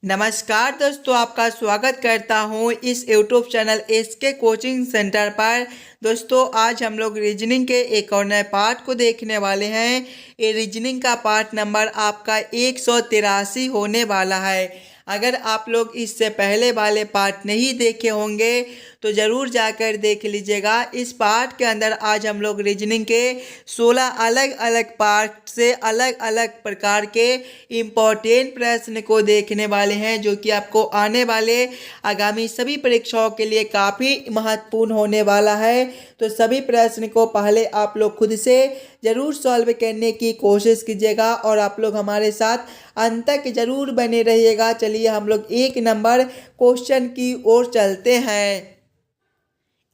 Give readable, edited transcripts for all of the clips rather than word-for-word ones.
नमस्कार दोस्तों, आपका स्वागत करता हूं इस YouTube channel SK coaching centre पर। दोस्तों, आज हम लोग रीजनिंग के एक और नए पार्ट को देखने वाले हैं। ये रीजनिंग का पार्ट नंबर आपका 183 होने वाला है। अगर आप लोग इससे पहले वाले पार्ट नहीं देखे होंगे तो ज़रूर जाकर देख लीजिएगा। इस पार्ट के अंदर आज हम लोग रीजनिंग के 16 अलग अलग पार्ट से अलग अलग प्रकार के इम्पोर्टेंट प्रश्न को देखने वाले हैं, जो कि आपको आने वाले आगामी सभी परीक्षाओं के लिए काफ़ी महत्वपूर्ण होने वाला है। तो सभी प्रश्न को पहले आप लोग खुद से ज़रूर सॉल्व करने की कोशिश कीजिएगा और आप लोग हमारे साथ अंत तक ज़रूर बने रहिएगा। चलिए हम लोग एक नंबर क्वेश्चन की ओर चलते हैं।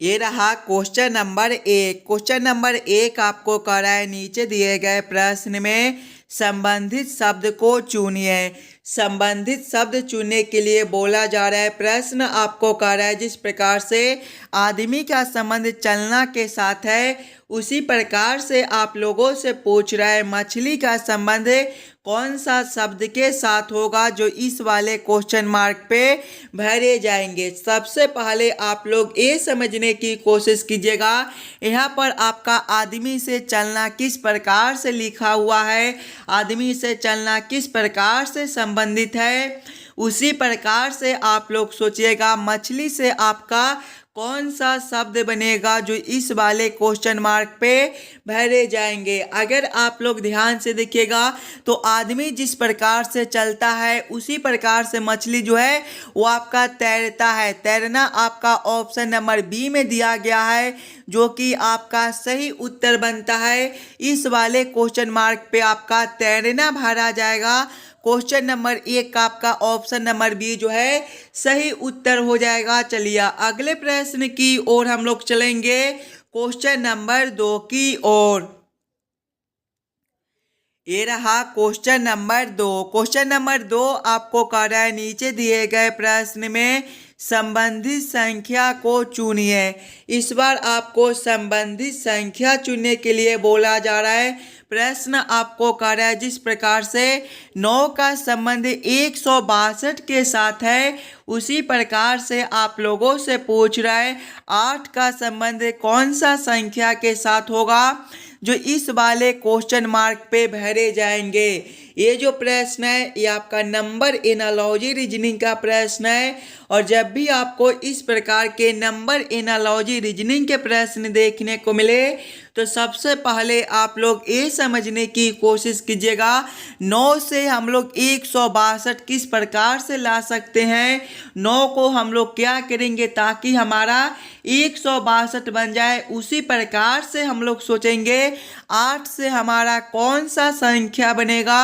ये रहा क्वेश्चन नंबर 1। क्वेश्चन नंबर 1 आपको कह रहा है, नीचे दिए गए प्रश्न में संबंधित शब्द को चुनिए। संबंधित शब्द चुनने के लिए बोला जा रहा है। प्रश्न आपको कह रहा है, जिस प्रकार से आदमी का संबंध चलना के साथ है उसी प्रकार से आप लोगों से पूछ रहा है मछली का संबंध कौन सा शब्द के साथ होगा, जो इस वाले क्वेश्चन मार्क पे भरे जाएंगे। सबसे पहले आप लोग ये समझने की कोशिश कीजिएगा, यहाँ पर आपका आदमी से चलना किस प्रकार से लिखा हुआ है, आदमी से चलना किस प्रकार से संबंधित है, उसी प्रकार से आप लोग सोचिएगा मछली से आपका कौन सा शब्द बनेगा जो इस वाले क्वेश्चन मार्क पे भरे जाएंगे। अगर आप लोग ध्यान से देखिएगा तो आदमी जिस प्रकार से चलता है उसी प्रकार से मछली जो है वो आपका तैरता है। तैरना आपका ऑप्शन नंबर बी में दिया गया है, जो कि आपका सही उत्तर बनता है। इस वाले क्वेश्चन मार्क पे आपका तैरना भरा जाएगा। क्वेश्चन नंबर 1 का आपका ऑप्शन नंबर बी जो है सही उत्तर हो जाएगा। चलिए अगले प्रश्न की ओर हम लोग चलेंगे, क्वेश्चन नंबर 2 की ओर। ये रहा क्वेश्चन नंबर 2। क्वेश्चन नंबर 2 आपको कह रहा है, नीचे दिए गए प्रश्न में संबंधित संख्या को चुनिए। इस बार आपको संबंधित संख्या चुनने के लिए बोला जा रहा है। प्रश्न आपको कह रहा है, जिस प्रकार से 9 का संबंध 162 के साथ है उसी प्रकार से आप लोगों से पूछ रहा है 8 का संबंध कौन सा संख्या के साथ होगा, जो इस वाले क्वेश्चन मार्क पे भरे जाएंगे। ये जो प्रश्न है ये आपका नंबर एनालॉजी रीजनिंग का प्रश्न है, और जब भी आपको इस प्रकार के नंबर एनालॉजी रीजनिंग के प्रश्न देखने को मिले तो सबसे पहले आप लोग ये समझने की कोशिश कीजिएगा 9 से हम लोग 162 किस प्रकार से ला सकते हैं। 9 को हम लोग क्या करेंगे ताकि हमारा 162 बन जाए, उसी प्रकार से हम लोग सोचेंगे 8 से हमारा कौन सा संख्या बनेगा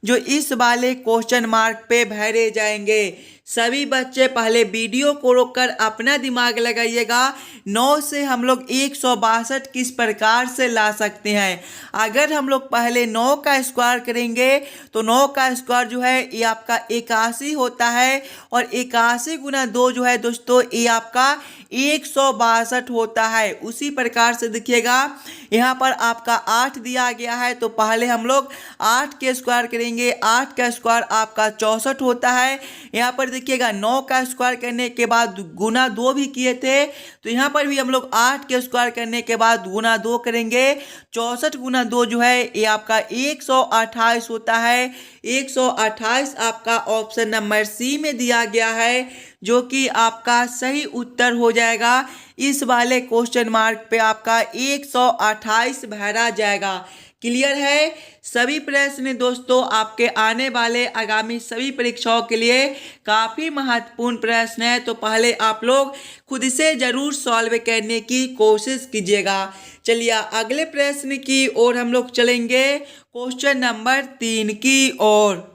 जो इस वाले क्वेश्चन मार्क पे भरे जाएंगे। सभी बच्चे पहले वीडियो को रोककर अपना दिमाग लगाइएगा। 9 से हम लोग 162 किस प्रकार से ला सकते हैं। अगर हम लोग पहले 9 का स्क्वायर करेंगे तो 9 का स्क्वायर जो है ये आपका 81 होता है, और 81 गुना 2 जो है दोस्तों ये आपका 162 होता है। उसी प्रकार से देखिएगा यहाँ पर आपका 8 दिया गया है, तो पहले हम लोग 8 के स्क्वायर करेंगे। 8 का स्क्वायर आपका 64 होता है। यहाँ पर देखिएगा 9 का स्क्वायर करने के बाद गुना 2 भी किए थे, तो यहाँ पर भी हम लोग 8 के स्क्वायर करने के बाद गुना 2 करेंगे। 64 गुना 2 जो है ये आपका 128 होता है। 128 आपका ऑप्शन नंबर सी में दिया गया है, जो कि आपका सही उत्तर हो जाएगा। इस वाले क्वेश्चन मार्क पे आपका 128 भरा जाएगा। क्लियर है। सभी प्रश्न दोस्तों आपके आने वाले आगामी सभी परीक्षाओं के लिए काफ़ी महत्वपूर्ण प्रश्न है, तो पहले आप लोग खुद से ज़रूर सॉल्व करने की कोशिश कीजिएगा। चलिए अगले प्रश्न की ओर हम लोग चलेंगे, क्वेश्चन नंबर 3 की ओर।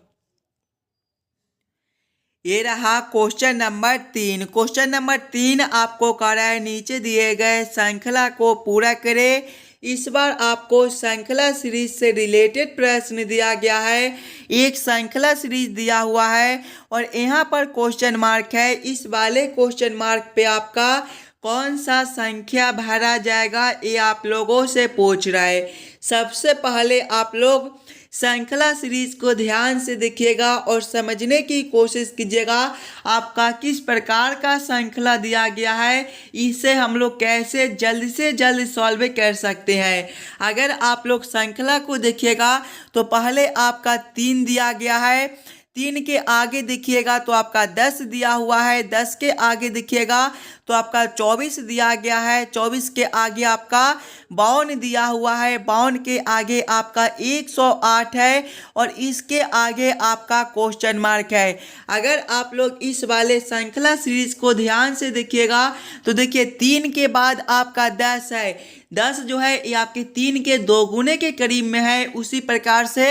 ये रहा क्वेश्चन नंबर 3। क्वेश्चन नंबर 3 आपको कह रहा है, नीचे दिए गए श्रृंखला को पूरा करें। इस बार आपको श्रृंखला सीरीज से रिलेटेड प्रश्न दिया गया है। एक श्रृंखला सीरीज दिया हुआ है और यहाँ पर क्वेश्चन मार्क है। इस वाले क्वेश्चन मार्क पे आपका कौन सा संख्या भरा जाएगा ये आप लोगों से पूछ रहा है। सबसे पहले आप लोग श्रृंखला सीरीज को ध्यान से देखिएगा और समझने की कोशिश कीजिएगा आपका किस प्रकार का श्रृंखला दिया गया है, इसे हम लोग कैसे जल्द से जल्द सॉल्व कर सकते हैं। अगर आप लोग श्रृंखला को देखिएगा तो पहले आपका 3 दिया गया है, 3 के आगे देखिएगा तो आपका 10 दिया हुआ है, 10 के आगे देखिएगा तो आपका 24 दिया गया है, 24 के आगे आपका 52 दिया हुआ है, 52 के आगे आपका 108 है और इसके आगे आपका क्वेश्चन मार्क है। अगर आप लोग इस वाले श्रृंखला सीरीज को ध्यान से देखिएगा तो देखिए 3 के बाद आपका 10 है, 10 जो है ये आपके 3 के 2 गुने के करीब में है। उसी प्रकार से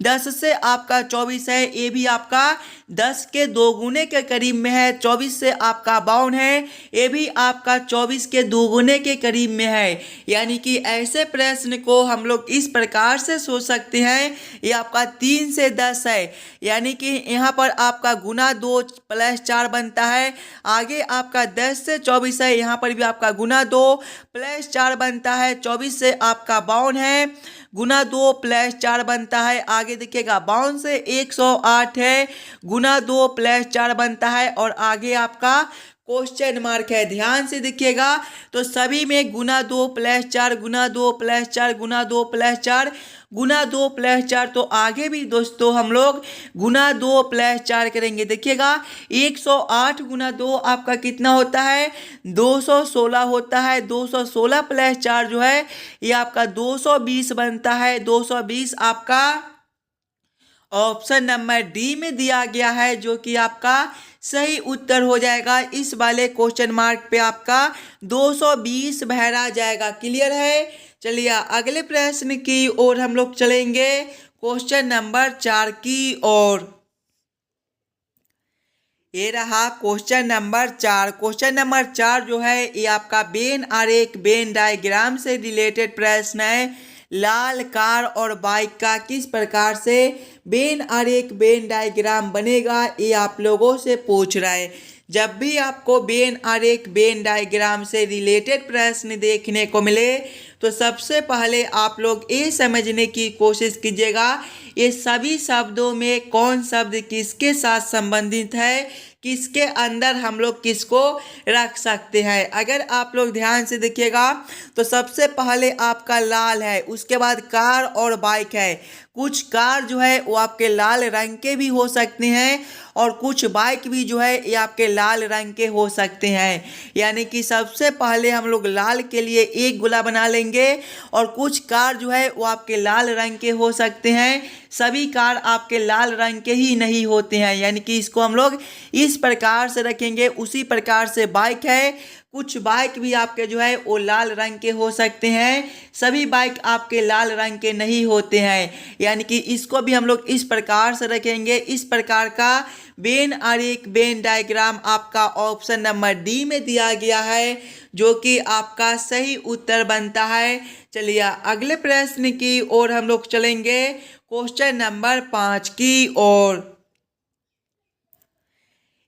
10 से आपका 24 है, ये भी आपका 10 के 2 गुने के करीब में है। 24 से आपका 52 है, ये भी आपका 24 के 2 गुने के करीब में है। यानी कि ऐसे प्रश्न को हम लोग इस प्रकार से सोच सकते हैं, ये आपका 3 से 10 है, यानी कि यहाँ पर आपका गुना 2 + 4 बनता है। आगे आपका 10 से 24 है, यहाँ पर भी आपका गुना 2 + 4 बनता है। 24 से आपका 52 है, गुना 2 + 4 बनता है। आगे देखिएगा 52 से 108 है, गुना 2 + 4 बनता है और आगे आपका क्वेश्चन मार्क है। ध्यान से देखिएगा तो सभी में गुना 2 + 4, गुना 2 + 4, गुना 2 + 4, गुना 2 + 4, तो आगे भी दोस्तों हम लोग गुना 2 + 4 करेंगे। देखिएगा 108 गुना 2 आपका कितना होता है, 216 होता है। 216 + 4 जो है ये आपका 220 बनता है। 220 आपका ऑप्शन नंबर डी में दिया गया है, जो कि आपका सही उत्तर हो जाएगा। इस वाले क्वेश्चन मार्क पे आपका 220 भरा जाएगा। क्लियर है। चलिए अगले प्रश्न की ओर हम लोग चलेंगे, क्वेश्चन नंबर 4 की ओर। ये रहा क्वेश्चन नंबर 4। क्वेश्चन नंबर 4 जो है ये आपका वेन आरेख, वेन डायग्राम से रिलेटेड प्रश्न है। लाल कार और बाइक का किस प्रकार से वेन आरेख, वेन डायग्राम बनेगा, ये आप लोगों से पूछ रहा है। जब भी आपको वेन आरेख, वेन डायग्राम से रिलेटेड प्रश्न देखने को मिले तो सबसे पहले आप लोग ये समझने की कोशिश कीजिएगा ये सभी शब्दों में कौन शब्द किसके साथ संबंधित है, किसके अंदर हम लोग किसको रख सकते हैं। अगर आप लोग ध्यान से देखिएगा तो सबसे पहले आपका लाल है, उसके बाद कार और बाइक है। कुछ कार जो है वो आपके लाल रंग के भी हो सकते हैं और कुछ बाइक भी जो है ये आपके लाल रंग के हो सकते हैं। यानी कि सबसे पहले हम लोग लाल के लिए एक गोला बना लेंगे और कुछ कार जो है वो आपके लाल रंग के हो सकते हैं। सभी कार आपके लाल रंग के ही नहीं होते हैं, यानी कि इसको हम लोग इस प्रकार से रखेंगे। उसी प्रकार से बाइक है, कुछ बाइक भी आपके जो है वो लाल रंग के हो सकते हैं, सभी बाइक आपके लाल रंग के नहीं होते हैं। यानी कि इसको भी हम लोग इस प्रकार से रखेंगे। इस प्रकार का वेन आरेख, वेन डायग्राम आपका ऑप्शन नंबर डी में दिया गया है, जो कि आपका सही उत्तर बनता है। चलिए अगले प्रश्न की ओर हम लोग चलेंगे, क्वेश्चन नंबर 5 की ओर।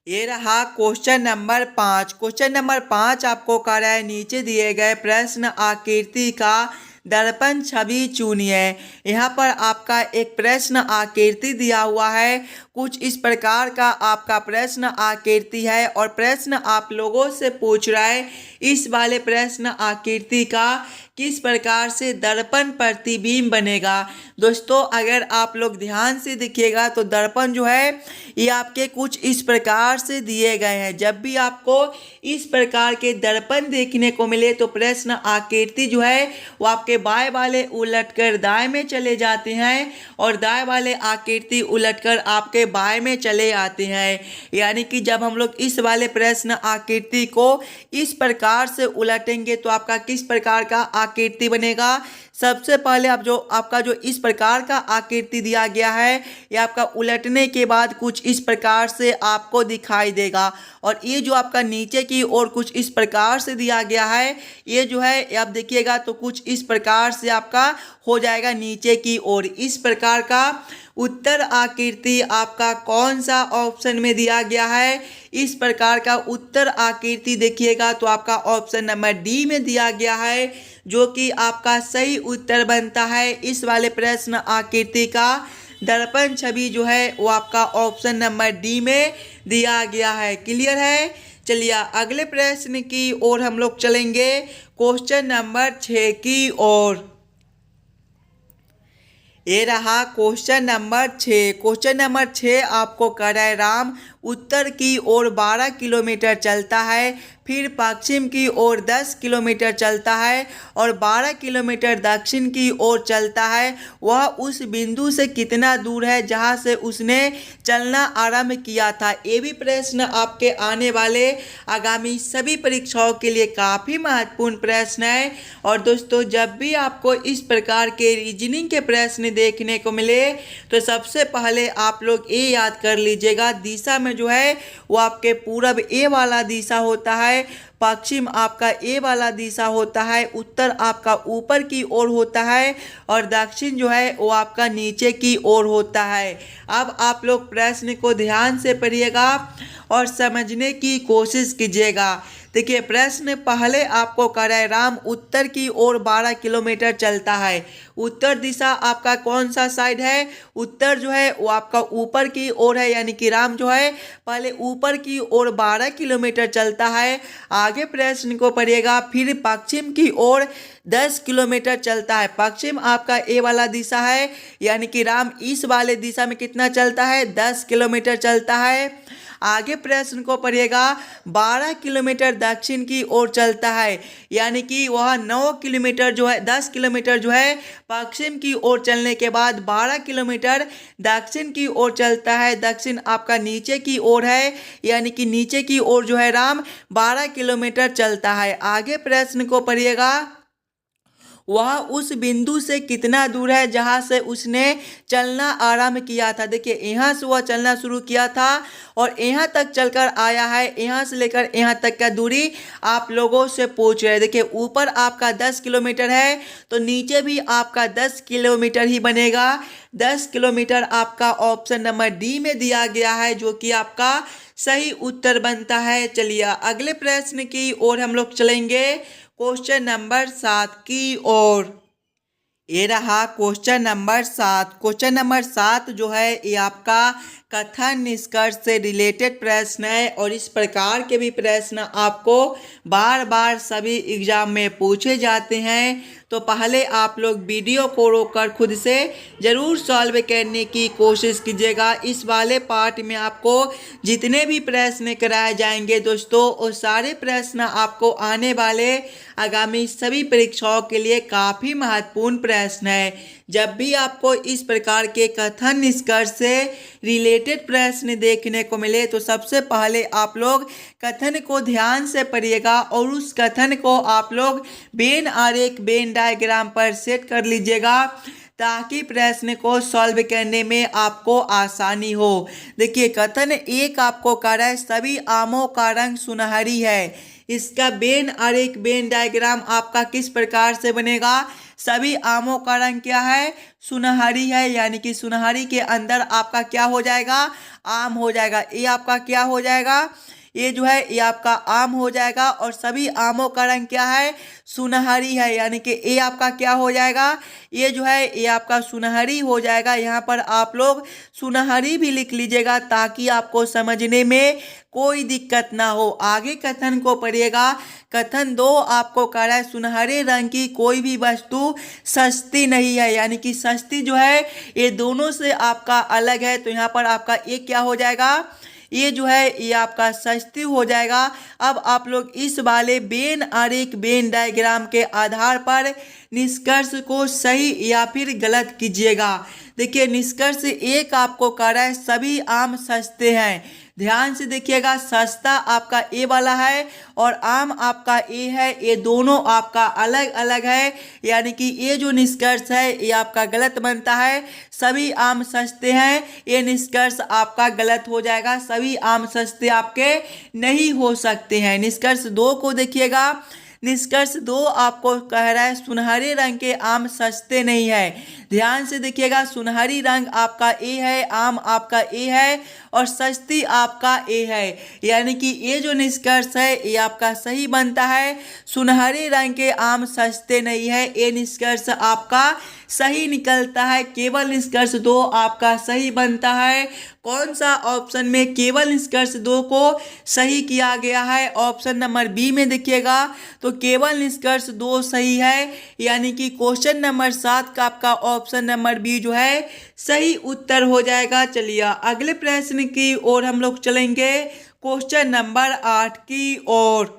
ये रहा क्वेश्चन नंबर 5। क्वेश्चन नंबर 5 आपको कह रहा है नीचे दिए गए प्रश्न आकृति का दर्पण छवि चुनिए। यहाँ पर आपका एक प्रश्न आकृति दिया हुआ है। कुछ इस प्रकार का आपका प्रश्न आकृति है और प्रश्न आप लोगों से पूछ रहा है इस वाले प्रश्न आकृति का किस प्रकार से दर्पण प्रतिबिंब बनेगा। दोस्तों अगर आप लोग ध्यान से देखिएगा तो दर्पण जो है ये आपके कुछ इस प्रकार से दिए गए हैं। जब भी आपको इस प्रकार के दर्पण देखने को मिले तो प्रश्न आकृति जो है वो आपके बाएं वाले उलटकर दाएं में चले जाते हैं और दाएं वाले आकृति उलटकर आपके बाएं में चले आते हैं। यानी कि जब हम लोग इस वाले प्रश्न आकृति को इस प्रकार से उलटेंगे तो आपका किस प्रकार का आकृति बनेगा। सबसे पहले आप जो आपका जो इस प्रकार का आकृति दिया गया है ये आपका उलटने के बाद कुछ इस प्रकार से आपको दिखाई देगा और ये जो आपका नीचे की ओर कुछ इस प्रकार से दिया गया है ये जो है आप देखिएगा तो कुछ इस प्रकार से आपका हो जाएगा नीचे की ओर। इस प्रकार का उत्तर आकृति आपका कौन सा ऑप्शन में दिया गया है। इस प्रकार का उत्तर आकृति देखिएगा तो आपका ऑप्शन नंबर डी में दिया गया है, जो कि आपका सही उत्तर बनता है। इस वाले प्रश्न आकृति का दर्पण छवि जो है वो आपका ऑप्शन नंबर डी में दिया गया है। क्लियर है। चलिए अगले प्रश्न की ओर हम लोग चलेंगे, क्वेश्चन नंबर 6 की ओर। ये रहा क्वेश्चन नंबर 6। क्वेश्चन नंबर 6 आपको कह रहा है राम उत्तर की ओर 12 किलोमीटर चलता है, फिर पश्चिम की ओर 10 किलोमीटर चलता है और 12 किलोमीटर दक्षिण की ओर चलता है। वह उस बिंदु से कितना दूर है जहां से उसने चलना आरंभ किया था। ये भी प्रश्न आपके आने वाले आगामी सभी परीक्षाओं के लिए काफ़ी महत्वपूर्ण प्रश्न है। और दोस्तों जब भी आपको इस प्रकार के रीजनिंग के प्रश्न देखने को मिले तो सबसे पहले आप लोग ये याद कर लीजिएगा, दिशा में जो है वो आपके पूरब ए वाला दिशा होता है, पश्चिम आपका ए वाला दिशा होता है, उत्तर आपका ऊपर की ओर होता है और दक्षिण जो है वो आपका नीचे की ओर होता है। अब आप लोग प्रश्न को ध्यान से पढ़िएगा और समझने की कोशिश कीजिएगा। देखिए प्रश्न पहले आपको कह रहा है राम उत्तर की ओर 12 किलोमीटर चलता है। उत्तर दिशा आपका कौन सा साइड है, उत्तर जो है वो आपका ऊपर की ओर है, यानी कि राम जो है पहले ऊपर की ओर 12 किलोमीटर चलता है। आगे प्रश्न को पढ़िएगा, फिर पश्चिम की ओर 10 किलोमीटर चलता है। पश्चिम आपका ए वाला दिशा है, यानी कि राम इस वाले दिशा में कितना चलता है, 10 किलोमीटर चलता है। आगे प्रश्न को पढ़िएगा, 12 किलोमीटर दक्षिण की ओर चलता है, यानी कि वह 9 किलोमीटर जो है 10 किलोमीटर जो है पश्चिम की ओर चलने के बाद 12 किलोमीटर दक्षिण की ओर चलता है। दक्षिण आपका नीचे की ओर है, यानी कि नीचे की ओर जो है राम 12 किलोमीटर चलता है। आगे प्रश्न को पढ़िएगा, वह उस बिंदु से कितना दूर है जहां से उसने चलना आरंभ किया था। देखिए यहाँ से वह चलना शुरू किया था और यहाँ तक चलकर आया है, यहाँ से लेकर यहाँ तक का दूरी आप लोगों से पूछ रहे हैं। देखिए ऊपर आपका 10 किलोमीटर है तो नीचे भी आपका 10 किलोमीटर ही बनेगा। 10 किलोमीटर आपका ऑप्शन नंबर डी में दिया गया है, जो कि आपका सही उत्तर बनता है। चलिए अगले प्रश्न की ओर हम लोग चलेंगे, क्वेश्चन नंबर 7 की ओर। ये रहा क्वेश्चन नंबर 7। क्वेश्चन नंबर 7 जो है ये आपका कथन निष्कर्ष से रिलेटेड प्रश्न है और इस प्रकार के भी प्रश्न आपको बार बार सभी एग्जाम में पूछे जाते हैं। तो पहले आप लोग वीडियो को रोककर खुद से ज़रूर सॉल्व करने की कोशिश कीजिएगा। इस वाले पार्ट में आपको जितने भी प्रश्न कराए जाएंगे दोस्तों, वो सारे प्रश्न आपको आने वाले आगामी सभी परीक्षाओं के लिए काफ़ी महत्वपूर्ण प्रश्न है। जब भी आपको इस प्रकार के कथन निष्कर्ष से रिलेटेड प्रश्न देखने को मिले तो सबसे पहले आप लोग कथन को ध्यान से पढ़िएगा और उस कथन को आप लोग वेन आरेख वेन डायग्राम पर सेट कर लीजिएगा, ताकि प्रश्न को सॉल्व करने में आपको आसानी हो। देखिए कथन एक आपको कह रहा है सभी आमों का रंग सुनहरी है। इसका वेन आरेख वेन डायग्राम आपका किस प्रकार से बनेगा, सभी आमों का रंग क्या है, सुनहरी है, यानी कि सुनहरी के अंदर आपका क्या हो जाएगा, आम हो जाएगा। ये आपका क्या हो जाएगा, ये जो है ये आपका आम हो जाएगा और सभी आमों का रंग क्या है, सुनहरी है, यानी कि ये आपका क्या हो जाएगा, ये जो है ये आपका सुनहरी हो जाएगा। यहाँ पर आप लोग सुनहरी भी लिख लीजिएगा ताकि आपको समझने में कोई दिक्कत ना हो। आगे कथन को पढ़िएगा, कथन 2 आपको कह रहा है सुनहरे रंग की कोई भी वस्तु सस्ती नहीं है, यानी कि सस्ती जो है ये दोनों से आपका अलग है। तो यहाँ पर आपका एक क्या हो जाएगा, ये जो है ये आपका सस्ती हो जाएगा। अब आप लोग इस वाले वेन आरेख वेन डायग्राम के आधार पर निष्कर्ष को सही या फिर गलत कीजिएगा। देखिए निष्कर्ष एक आपको कह रहा है सभी आम सस्ते हैं। ध्यान से देखिएगा, सस्ता आपका ए वाला है और आम आपका ए है, ये दोनों आपका अलग अलग है, यानी कि ये जो निष्कर्ष है ये आपका गलत बनता है। सभी आम सस्ते हैं, ये निष्कर्ष आपका गलत हो जाएगा। सभी आम सस्ते आपके नहीं हो सकते हैं। निष्कर्ष 2 को देखिएगा, निष्कर्ष 2 आपको कह रहा है सुनहरे रंग के आम सस्ते नहीं है। ध्यान से देखिएगा, सुनहरी रंग आपका ए है, आम आपका ए है और सस्ती आपका ए है, यानी कि ये जो निष्कर्ष है ये आपका सही बनता है। सुनहरे रंग के आम सस्ते नहीं है, ये निष्कर्ष आपका सही निकलता है। केवल निष्कर्ष 2 आपका सही बनता है। कौन सा ऑप्शन में केवल निष्कर्ष 2 को सही किया गया है? ऑप्शन नंबर बी में देखिएगा तो केवल निष्कर्ष 2 सही है, यानी कि क्वेश्चन नंबर 7 का आपका ऑप्शन नंबर बी जो है सही उत्तर हो जाएगा। चलिए अगले प्रश्न की ओर हम लोग चलेंगे, क्वेश्चन नंबर 8 की ओर।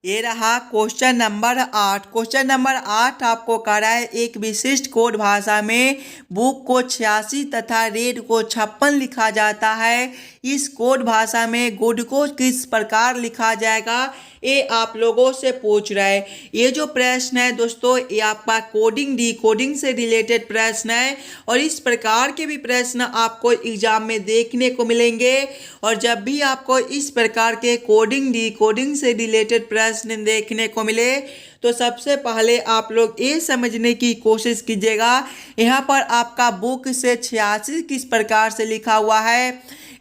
ये रहा क्वेश्चन नंबर 8। क्वेश्चन नंबर 8 आपको कह रहा है एक विशिष्ट कोड भाषा में बुक को 86 तथा रेड को 56 लिखा जाता है। इस कोड भाषा में गुड को किस प्रकार लिखा जाएगा, ये आप लोगों से पूछ रहा है। ये जो प्रश्न है दोस्तों ये आपका कोडिंग डिकोडिंग से रिलेटेड प्रश्न है और इस प्रकार के भी प्रश्न आपको एग्जाम में देखने को मिलेंगे। और जब भी आपको इस प्रकार के कोडिंग डिकोडिंग से रिलेटेड प्रश्न देखने को मिले तो सबसे पहले आप लोग ये समझने की कोशिश कीजिएगा यहाँ पर आपका बुक से 86 किस प्रकार से लिखा हुआ है,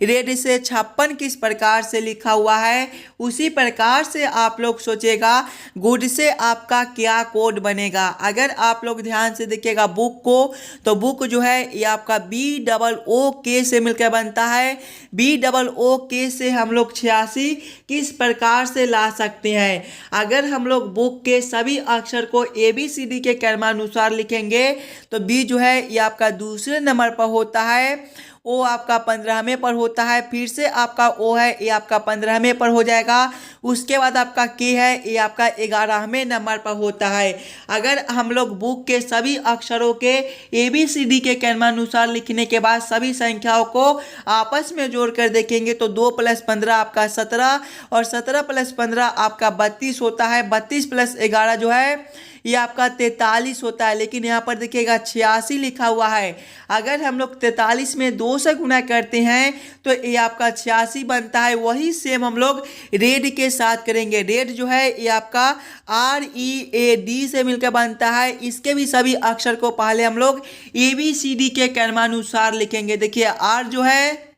रेड से 56 किस प्रकार से लिखा हुआ है, उसी प्रकार से आप लोग सोचेगा गुड से आपका क्या कोड बनेगा। अगर आप लोग ध्यान से देखिएगा बुक को तो बुक जो है ये आपका BOOK से मिलकर बनता है। BOOK से हम लोग 86 किस प्रकार से ला सकते हैं? अगर हम लोग बुक के सभी अक्षर को ABCD के क्रमानुसार लिखेंगे तो बी जो है ये आपका दूसरे नंबर पर होता है, ओ आपका 15वें पर होता है, फिर से आपका ओ है ये आपका 15वें पर हो जाएगा, उसके बाद आपका के है ये आपका 11वें नंबर पर होता है। अगर हम लोग बुक के सभी अक्षरों के ABCD के क्रमानुसार लिखने के बाद सभी संख्याओं को आपस में जोड़कर देखेंगे तो 2 + 15 आपका 17 और 17 + 15 आपका 32 होता है। 32 + 11 जो है ये आपका 43 होता है, लेकिन यहाँ पर देखिएगा 86 लिखा हुआ है। अगर हम लोग 43 में 2 से गुना करते हैं तो ये आपका 86 बनता है। वही सेम हम लोग रेड के साथ करेंगे। रेड जो है ये आपका READ से मिलकर बनता है। इसके भी सभी अक्षर को पहले हम लोग ABCD के क्रमानुसार लिखेंगे। देखिए आर जो है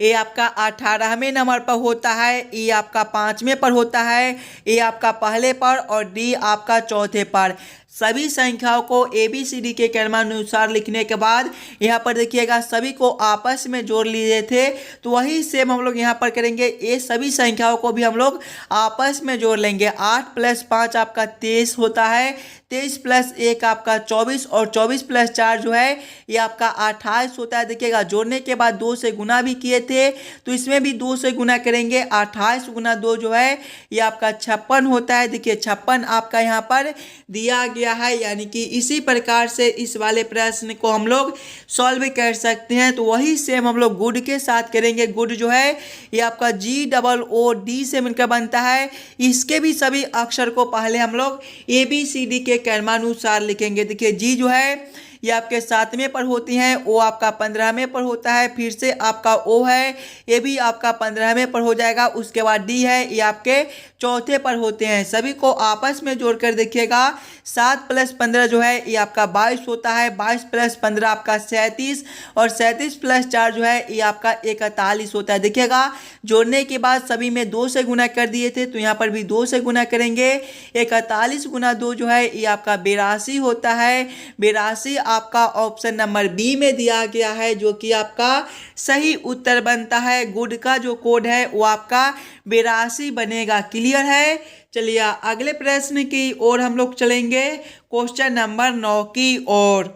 ये आपका 18वें नंबर पर होता है, ई आपका 5वें पर होता है, ए आपका पहले पर और डी आपका चौथे पर। सभी संख्याओं को ABCD के क्रमानुसार लिखने के बाद यहाँ पर देखिएगा सभी को आपस में जोड़ लिए थे तो वही सेम हम लोग यहाँ पर करेंगे। ये सभी संख्याओं को भी हम लोग आपस में जोड़ लेंगे। 8 + 5 आपका 23 होता है, 23 + 1 आपका 24 और 24 + 4 जो है ये आपका 28 होता है। देखिएगा जोड़ने के बाद 2 से गुना भी किए थे तो इसमें भी 2 से गुना करेंगे। 28 × 2 जो है ये आपका 56 होता है। देखिए 56 आपका यहाँ पर दिया गया है, यानी कि इसी प्रकार से इस वाले प्रश्न को हम लोग सॉल्व कर सकते हैं। तो वही सेम हम लोग गुड के साथ करेंगे। गुड जो है ये आपका GOOD से मिलकर बनता है। इसके भी सभी अक्षर को पहले हम लोग ABCD के क्रमानुसार लिखेंगे। देखिए जी जो है ये आपके 7वें पर होती हैं, ओ आपका 15वें पर होता है, फिर से आपका ओ है ये भी आपका 15वें पर हो जाएगा, उसके बाद डी है ये आपके चौथे पर होते हैं। सभी को आपस में जोड़कर देखिएगा 7 + 15 जो है ये आपका 22 होता है, 22 + 15 आपका 37 और 37 + 4 जो है ये आपका 41 होता है। देखिएगा जोड़ने के बाद सभी में 2 से गुना कर दिए थे तो यहाँ पर भी 2 से गुना करेंगे। 41 × 2 जो है ये आपका 82 होता है। 82 आपका ऑप्शन नंबर बी में दिया गया है जो कि आपका सही उत्तर बनता है। गुड का जो कोड है वो आपका 82 बनेगा। क्लियर है? चलिए अगले प्रश्न की ओर हम लोग चलेंगे, क्वेश्चन नंबर 9 की ओर।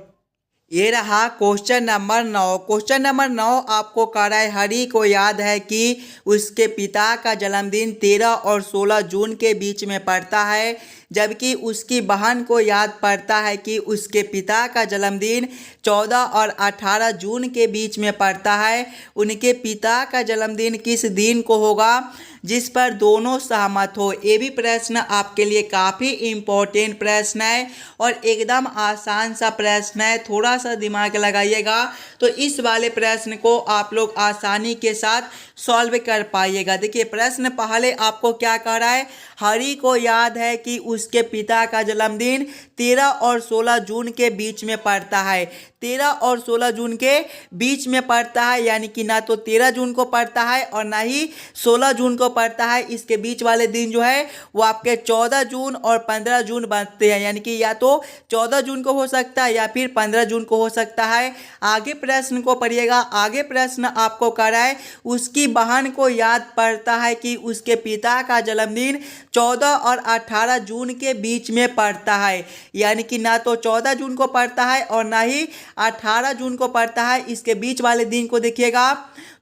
ये रहा क्वेश्चन नंबर 9। क्वेश्चन नंबर 9 आपको कह रहा है हरी को याद है कि उसके पिता का जन्मदिन 13 और 16 जून के बीच में पड़ता है, जबकि उसकी बहन को याद पड़ता है कि उसके पिता का जन्मदिन 14 और 18 जून के बीच में पड़ता है। उनके पिता का जन्मदिन किस दिन को होगा? जिस पर दोनों सहमत हो। ये भी प्रश्न आपके लिए काफ़ी इम्पोर्टेंट प्रश्न है और एकदम आसान सा प्रश्न है, थोड़ा सा दिमाग लगाइएगा तो इस वाले प्रश्न को आप लोग आसानी के साथ सॉल्व कर पाइएगा। देखिए प्रश्न पहले आपको क्या कह रहा है, हरि को याद है कि उसके पिता का जन्मदिन 13 और 16 जून के बीच में पड़ता है। 13 और 16 जून के बीच में पड़ता है, यानी कि ना तो 13 जून को पड़ता है और ना ही 16 जून को पड़ता है। इसके बीच वाले दिन जो है वो आपके 14 जून और 15 जून बनते हैं, यानी कि या तो 14 जून को हो सकता है या फिर 15 जून को हो सकता है। आगे प्रश्न को पढ़िएगा। आगे प्रश्न आपको कह रहा है उसकी बहन को याद पड़ता है कि उसके पिता का जन्मदिन 14 और 18 जून के बीच में पड़ता है, यानी कि ना तो 14 जून को पड़ता है और ना ही 18 जून को पड़ता है। इसके बीच वाले दिन को देखिएगा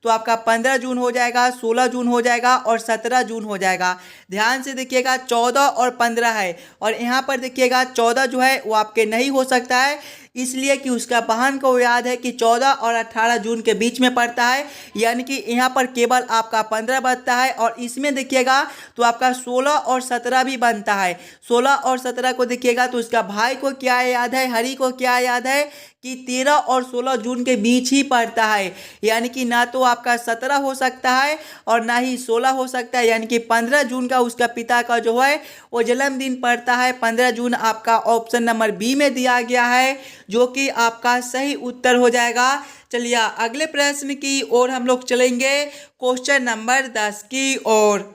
तो आपका 15 जून हो जाएगा, 16 जून हो जाएगा और 17 जून हो जाएगा। ध्यान से देखिएगा 14 और 15 है और यहाँ पर देखिएगा 14 जो है वो आपके नहीं हो सकता है, इसलिए कि उसका बहन को याद है कि 14 और 18 जून के बीच में पड़ता है, यानी कि यहाँ पर केवल आपका 15 बनता है। और इसमें देखिएगा तो आपका 16 और 17 भी बनता है। 16 और 17 को देखिएगा तो उसका भाई को क्या याद है, हरि को क्या याद है कि 13 और 16 जून के बीच ही पड़ता है, यानी कि ना तो आपका 17 हो सकता है और ना ही 16 हो सकता है, यानी कि 15 जून का उसका पिता का जो है वो जन्मदिन पड़ता है। 15 जून आपका ऑप्शन नंबर बी में दिया गया है, जो कि आपका सही उत्तर हो जाएगा। चलिए अगले प्रश्न की ओर हम लोग चलेंगे, क्वेश्चन नंबर 10 की ओर।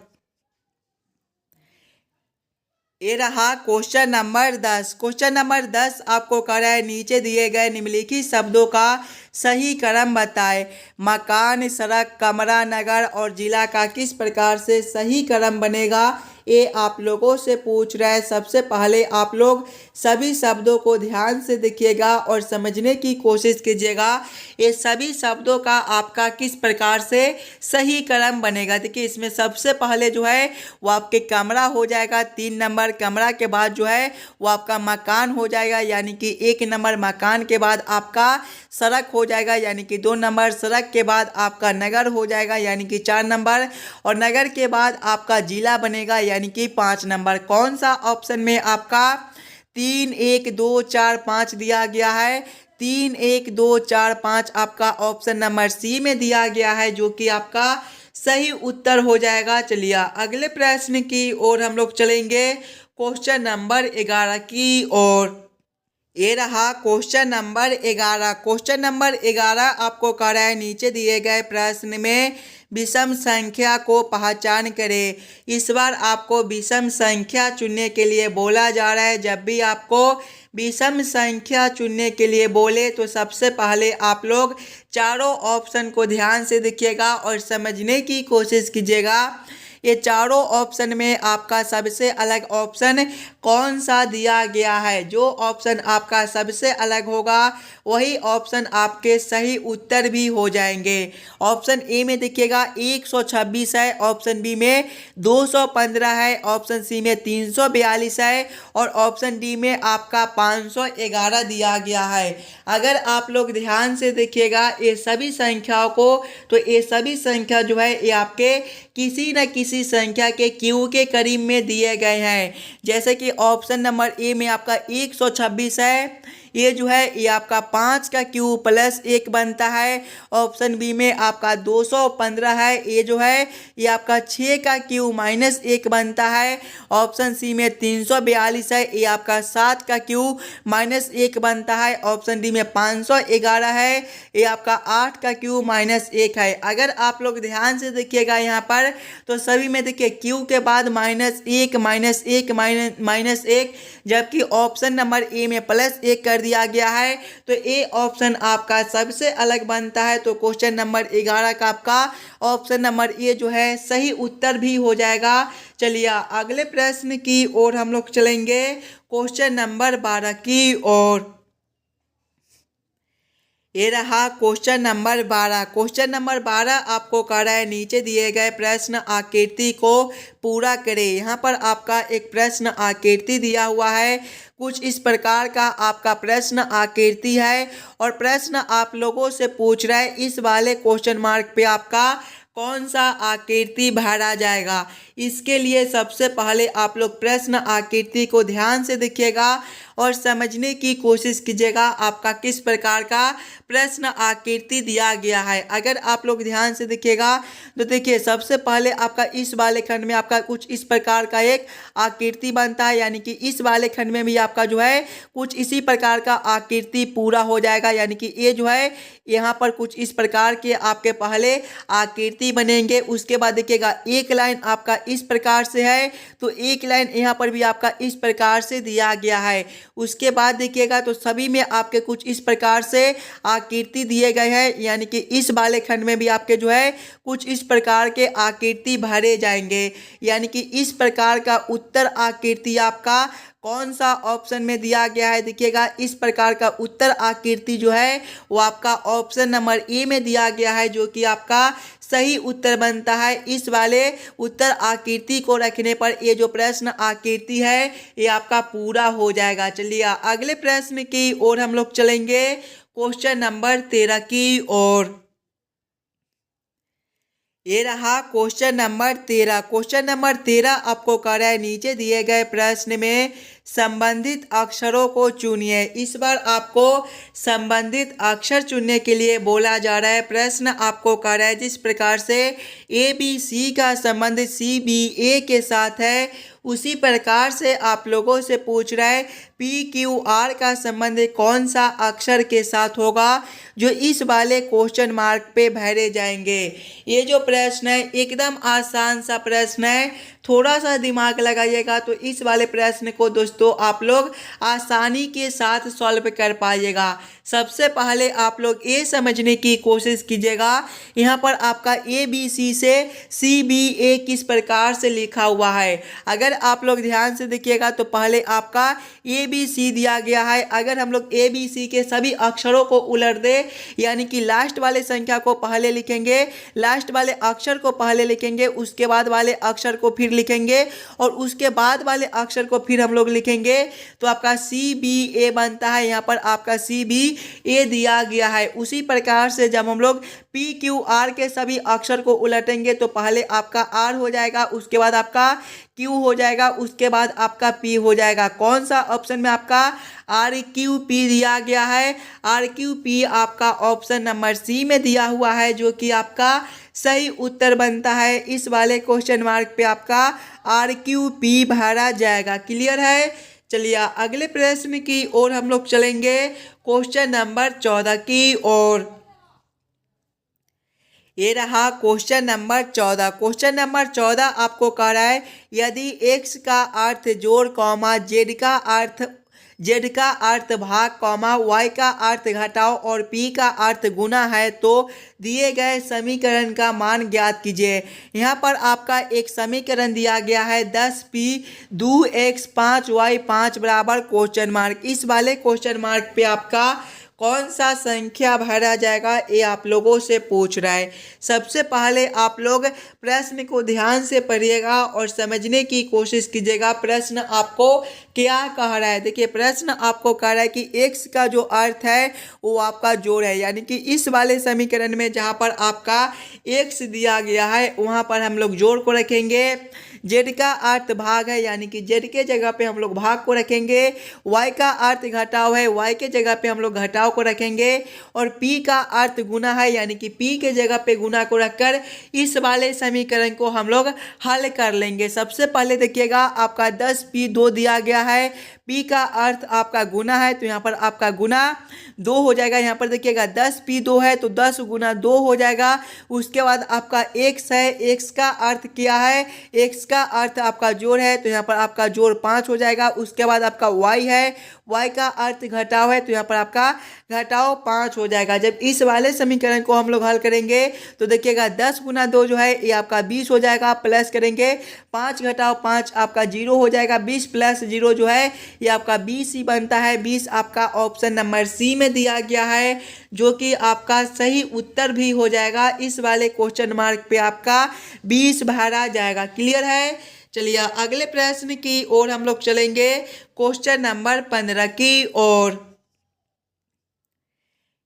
ये रहा क्वेश्चन नंबर 10। क्वेश्चन नंबर 10 आपको कह रहा है नीचे दिए गए निम्नलिखित शब्दों का सही क्रम बताएं। मकान, सड़क, कमरा, नगर और जिला का किस प्रकार से सही क्रम बनेगा, ये आप लोगों से पूछ रहा है। सबसे पहले आप लोग सभी शब्दों को ध्यान से देखिएगा और समझने की कोशिश कीजिएगा ये सभी शब्दों का आपका किस प्रकार से सही क्रम बनेगा। देखिए इसमें सबसे पहले जो है वो आपके कमरा हो जाएगा 3 नंबर, कमरा के बाद जो है वो आपका मकान हो जाएगा, यानी कि 1 नंबर, मकान के बाद आपका सड़क हो जाएगा, यानी कि 2 नंबर, सड़क के बाद आपका नगर हो जाएगा, यानी कि 4 नंबर, और नगर के बाद आपका जिला बनेगा, यानी कि 5 नंबर। कौन सा ऑप्शन में आपका 3, 1, 2, 4, 5 दिया गया है? 3, 1, 2, 4, 5 आपका ऑप्शन नंबर सी में दिया गया है, जो कि आपका सही उत्तर हो जाएगा। चलिए अगले प्रश्न की ओर हम लोग चलेंगे, क्वेश्चन नंबर 11 की ओर। ये रहा क्वेश्चन नंबर 11। क्वेश्चन नंबर 11 आपको कह रहा है नीचे दिए गए प्रश्न में विषम संख्या को पहचान करें। इस बार आपको विषम संख्या चुनने के लिए बोला जा रहा है। जब भी आपको विषम संख्या चुनने के लिए बोले तो सबसे पहले आप लोग चारों ऑप्शन को ध्यान से देखिएगा और समझने की कोशिश कीजिएगा। ये चारों ऑप्शन में आपका सबसे अलग ऑप्शन कौन सा दिया गया है? जो ऑप्शन आपका सबसे अलग होगा वही ऑप्शन आपके सही उत्तर भी हो जाएंगे। ऑप्शन ए में देखिएगा 126 है, ऑप्शन बी में 215 है, ऑप्शन सी में 342 है और ऑप्शन डी में आपका 511 दिया गया है। अगर आप लोग ध्यान से देखिएगा ये सभी संख्याओं को, तो ये सभी संख्या जो है ये आपके किसी न किसी संख्या के क्यू के करीब में दिए गए हैं। जैसे कि ऑप्शन नंबर ए में आपका 126 है, ये जो है ये आपका 5 का क्यू प्लस 1 बनता है। ऑप्शन बी में आपका 215 है, ये जो है ये आपका 6 का क्यू माइनस 1 बनता है। ऑप्शन सी में 342 है, ये आपका 7 का क्यू माइनस 1 बनता है। ऑप्शन डी में 511 है, ये आपका 8 का क्यू माइनस 1 है। अगर आप लोग ध्यान से देखिएगा यहाँ पर तो सभी में देखिए क्यू के बाद माइनस 1 माइनस 1 माइनस 1, जबकि ऑप्शन नंबर ए में प्लस 1 कर दिया गया है, तो ए ऑप्शन आपका सबसे अलग बनता है। तो क्वेश्चन नंबर 11 का आपका ऑप्शन नंबर ए जो है सही उत्तर भी हो जाएगा। चलिए अगले प्रश्न की ओर हम लोग चलेंगे, क्वेश्चन नंबर 12 की ओर। ये रहा क्वेश्चन नंबर 12। क्वेश्चन नंबर 12 आपको कह रहा है नीचे दिए गए प्रश्न आकृति को पूरा करें। यहाँ पर आपका एक प्रश्न आकृति दिया हुआ है, कुछ इस प्रकार का आपका प्रश्न आकृति है और प्रश्न आप लोगों से पूछ रहा है इस वाले क्वेश्चन मार्क पे आपका कौन सा आकृति भरा जाएगा। इसके लिए सबसे पहले आप लोग प्रश्न आकृति को ध्यान से देखिएगा और समझने की कोशिश कीजिएगा आपका किस प्रकार का प्रश्न आकृति दिया गया है। अगर आप लोग ध्यान से देखिएगा तो देखिए सबसे पहले आपका इस वाले खंड में आपका कुछ इस प्रकार का एक आकृति बनता है, यानी कि इस वाले खंड में भी आपका जो है कुछ इसी प्रकार का आकृति पूरा हो जाएगा, यानी कि ये जो है यहाँ पर कुछ इस प्रकार के आपके पहले आकृति बनेंगे। उसके बाद देखिएगा एक लाइन आपका इस प्रकार से है तो एक लाइन यहाँ पर भी आपका इस प्रकार से दिया गया है। उसके बाद देखिएगा तो सभी में आपके कुछ इस प्रकार से आकृति दिए गए हैं, यानी कि इस वाले खंड में भी आपके जो है कुछ इस प्रकार के आकृति भरे जाएंगे, यानी कि इस प्रकार का उत्तर आकृति आपका कौन सा ऑप्शन में दिया गया है। देखिएगा इस प्रकार का उत्तर आकृति जो है वो आपका ऑप्शन नंबर ए में दिया गया है, जो कि आपका सही उत्तर बनता है। इस वाले उत्तर आकृति को रखने पर ये जो प्रश्न आकृति है ये आपका पूरा हो जाएगा। चलिए अगले प्रश्न की ओर हम लोग चलेंगे, क्वेश्चन नंबर 13 की ओर। ये रहा क्वेश्चन नंबर 13। क्वेश्चन नंबर 13 आपको कह रहा है नीचे दिए गए प्रश्न में संबंधित अक्षरों को चुनिए। इस बार आपको संबंधित अक्षर चुनने के लिए बोला जा रहा है। प्रश्न आपको कह रहा है जिस प्रकार से ए बी सी का संबंध सी बी ए के साथ है उसी प्रकार से आप लोगों से पूछ रहा है पी क्यू आर का संबंध कौन सा अक्षर के साथ होगा, जो इस वाले क्वेश्चन मार्क पे भरे जाएंगे। ये जो प्रश्न है एकदम आसान सा प्रश्न है, थोड़ा सा दिमाग लगाइएगा तो इस वाले प्रश्न को दोस्तों आप लोग आसानी के साथ सॉल्व कर पाइएगा। सबसे पहले आप लोग ये समझने की कोशिश कीजिएगा यहाँ पर आपका ए बी सी से सी बी ए किस प्रकार से लिखा हुआ है। अगर आप लोग ध्यान से देखिएगा तो पहले आपका ए बी सी दिया गया है। अगर हम लोग ए बी सी के सभी अक्षरों को उलट दे, यानी कि लास्ट वाले संख्या को पहले लिखेंगे, लास्ट वाले अक्षर को पहले लिखेंगे, उसके बाद वाले अक्षर को फिर लिखेंगे और उसके बाद वाले अक्षर को फिर हम लोग लिखेंगे तो आपका सी बी ए बनता है। यहाँ पर आपका सी बी ए दिया गया है। उसी प्रकार से जब हम लोग पी क्यू आर के सभी अक्षर को उलटेंगे तो पहले आपका आर हो जाएगा, उसके बाद आपका क्यू हो जाएगा, उसके बाद आपका पी हो जाएगा। कौन सा ऑप्शन में आपका आर क्यू पी दिया गया है? आर क्यू पी आपका ऑप्शन नंबर सी में दिया हुआ है, जो कि आपका सही उत्तर बनता है। इस वाले क्वेश्चन मार्क पे आपका आर क्यू पी भरा जाएगा। क्लियर है? चलिए अगले प्रश्न की ओर हम लोग चलेंगे, क्वेश्चन नंबर 14 की ओर। ये रहा क्वेश्चन नंबर 14। क्वेश्चन नंबर 14 आपको कह रहा है यदि x का अर्थ जोड़ कॉमा जेड का अर्थ भाग कॉमा y का अर्थ घटाओ और p का अर्थ गुना है तो दिए गए समीकरण का मान ज्ञात कीजिए। यहाँ पर आपका एक समीकरण दिया गया है 10p 2x 5y 5 बराबर क्वेश्चन मार्क। इस वाले क्वेश्चन मार्क पे आपका कौन सा संख्या भरा जाएगा ये आप लोगों से पूछ रहा है। सबसे पहले आप लोग प्रश्न को ध्यान से पढ़िएगा और समझने की कोशिश कीजिएगा प्रश्न आपको क्या कह रहा है। देखिए प्रश्न आपको कह रहा है कि x का जो अर्थ है वो आपका जोड़ है, यानी कि इस वाले समीकरण में जहाँ पर आपका x दिया गया है वहाँ पर हम लोग जोड़ को रखेंगे। जेड का अर्थ भाग है, यानी कि जेड के जगह पे हम लोग भाग को रखेंगे। वाई का अर्थ घटाव है, वाई के जगह पे हम लोग घटाव को रखेंगे। और पी का अर्थ गुना है, यानी कि पी के जगह पे गुना को रखकर इस वाले समीकरण को हम लोग हल कर लेंगे। सबसे पहले देखिएगा आपका 10p 2 दिया गया है, पी का अर्थ आपका गुना है तो यहाँ पर आपका गुना 2 हो जाएगा। यहाँ पर देखिएगा 10p 2 है तो 10 गुना 2 हो जाएगा। उसके बाद आपका x है, x का अर्थ क्या है? x का अर्थ आपका जोड़ है तो यहाँ पर आपका जोड़ 5 हो जाएगा। उसके बाद आपका y है, y का अर्थ घटाव है तो यहाँ पर आपका घटाव 5 हो जाएगा। जब इस वाले समीकरण को हम लोग हल करेंगे तो देखिएगा 10 गुना 2 जो है ये आपका 20 हो जाएगा। प्लस करेंगे 5 घटाव 5 आपका 0 हो जाएगा। 20 प्लस 0 जो है ये आपका 20 ही बनता है। 20 आपका ऑप्शन नंबर सी में दिया गया है, जो कि आपका सही उत्तर भी हो जाएगा। इस वाले क्वेश्चन मार्क पे आपका 20 भरा जाएगा। क्लियर है? चलिए अगले प्रश्न की ओर हम लोग चलेंगे, क्वेश्चन नंबर 15 की ओर।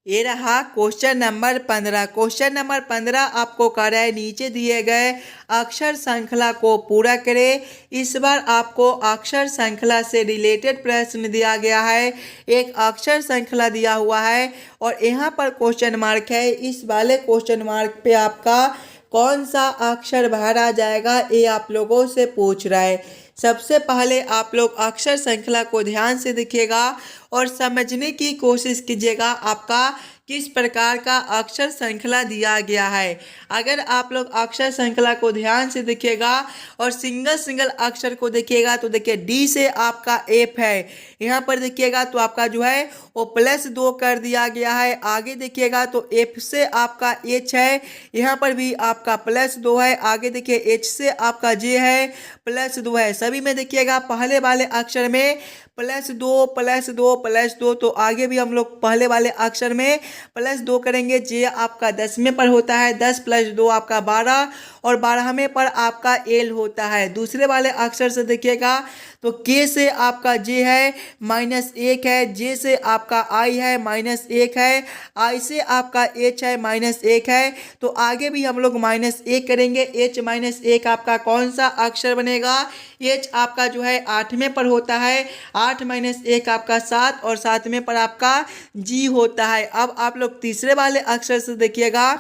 ये रहा क्वेश्चन नंबर 15। क्वेश्चन नंबर 15 आपको कह रहा है नीचे दिए गए अक्षर श्रृंखला को पूरा करें। इस बार आपको अक्षर श्रृंखला से रिलेटेड प्रश्न दिया गया है। एक अक्षर श्रृंखला दिया हुआ है और यहाँ पर क्वेश्चन मार्क है। इस वाले क्वेश्चन मार्क पे आपका कौन सा अक्षर भरा जाएगा ये आप लोगों से पूछ रहा है। सबसे पहले आप लोग अक्षर श्रृंखला को ध्यान से देखिएगा और समझने की कोशिश कीजिएगा आपका किस प्रकार का अक्षर श्रृंखला दिया गया है। अगर आप लोग अक्षर श्रृंखला को ध्यान से देखिएगा और सिंगल सिंगल अक्षर को देखिएगा तो देखिए डी से आपका एफ है, यहाँ पर देखिएगा तो आपका जो है वो +2 कर दिया गया है। आगे देखिएगा तो एफ से आपका एच है, यहाँ पर भी आपका +2 है। आगे देखिए एच से आपका जे है, +2 है। सभी में देखिएगा पहले वाले अक्षर में +2 +2 +2, तो आगे भी हम लोग पहले वाले अक्षर में +2 करेंगे। जे आपका 10वें पर होता है, 10 + 2 आपका 12 और 12वें पर आपका एल होता है। दूसरे वाले अक्षर से देखिएगा तो के से आपका जे है -1 है, जे से आपका आई है -1 है, आई से आपका एच है -1 है। तो आगे भी हम लोग -1 करेंगे। एच -1 आपका कौन सा अक्षर बनेगा? एच आपका जो है 8वें पर होता है, 8 - 1 आपका 7 और 7वें पर आपका जी होता है। अब आप लोग तीसरे वाले अक्षर से देखिएगा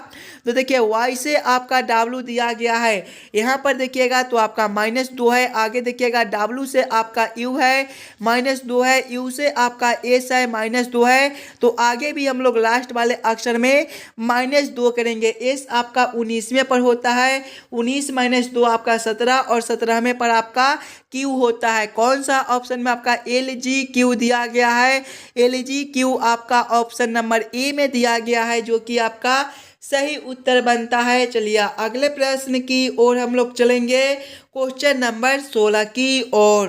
तो देखिए वाई से आपका डब्ल्यू दिया गया है, यहाँ पर देखिएगा तो आपका -2 है। आगे देखिएगा डब्ल्यू से आपका यू है -2 है, यू से आपका एस है -2 है। तो आगे भी हम लोग लास्ट वाले अक्षर में -2 करेंगे। एस आपका 19वें पर होता है, 19 - 2 आपका 17 और 17वें पर आपका क्यू होता है। कौन सा ऑप्शन में आपका LGQ दिया गया है? LGQ आपका ऑप्शन नंबर ए में दिया गया है, जो कि आपका सही उत्तर बनता है। चलिए अगले प्रश्न की ओर हम लोग चलेंगे, क्वेश्चन नंबर 16 की ओर।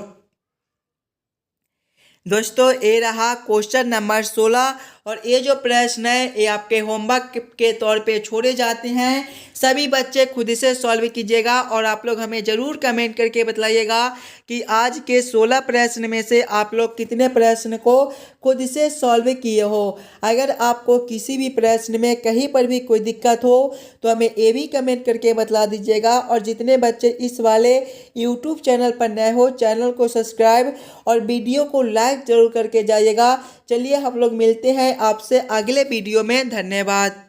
दोस्तों ये रहा क्वेश्चन नंबर 16 और ये जो प्रश्न है ये आपके होमवर्क के तौर पे छोड़े जाते हैं। सभी बच्चे खुद से सॉल्व कीजिएगा और आप लोग हमें ज़रूर कमेंट करके बताइएगा कि आज के 16 प्रश्न में से आप लोग कितने प्रश्न को खुद से सॉल्व किए हो। अगर आपको किसी भी प्रश्न में कहीं पर भी कोई दिक्कत हो तो हमें ये भी कमेंट करके बता दीजिएगा। और जितने बच्चे इस वाले यूट्यूब चैनल पर नए हो चैनल को सब्सक्राइब और वीडियो को लाइक ज़रूर करके जाइएगा। चलिए हम लोग मिलते हैं आपसे अगले वीडियो में। धन्यवाद।